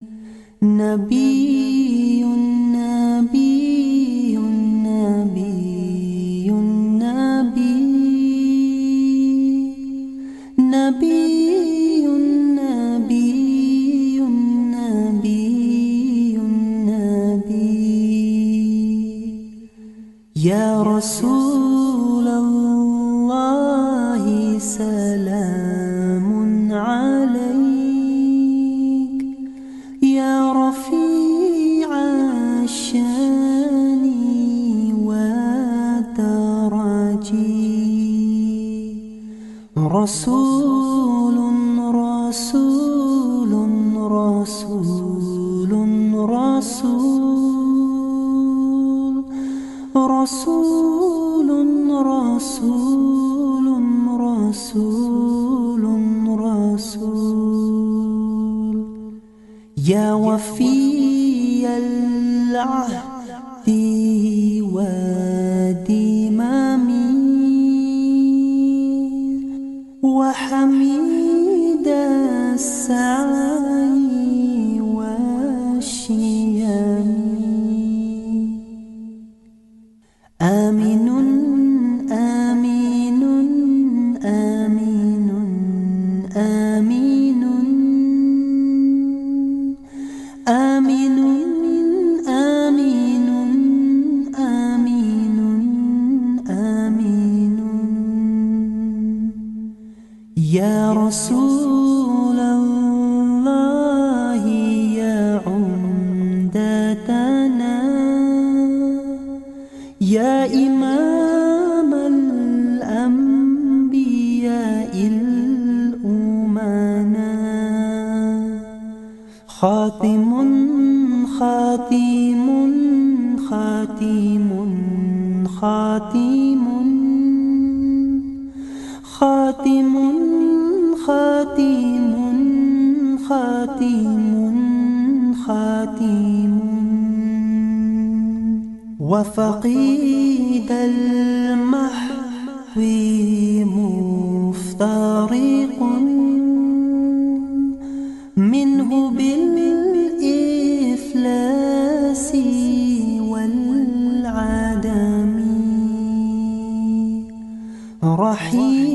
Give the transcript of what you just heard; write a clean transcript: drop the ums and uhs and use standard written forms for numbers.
نبي نبي نبي نبي نبي نبي نبي نبي يا رسول الله سلام عليك يا رفيع الشان والدرج رسول رسول رسول رسول رسول رسول رسول رسول يا وفي العهد والدمام وحميد السعي والشيم آمن آمين آمين آمين آمين آمين آمين آمين يا رسول الله يا عمدتنا يا إمام الأنبياء الأمنا خاتم خاتم خاتم خاتم خاتم خاتم خاتم خاتم وفقيد المحو مفترق منه بالإفلاس والعدم رحيم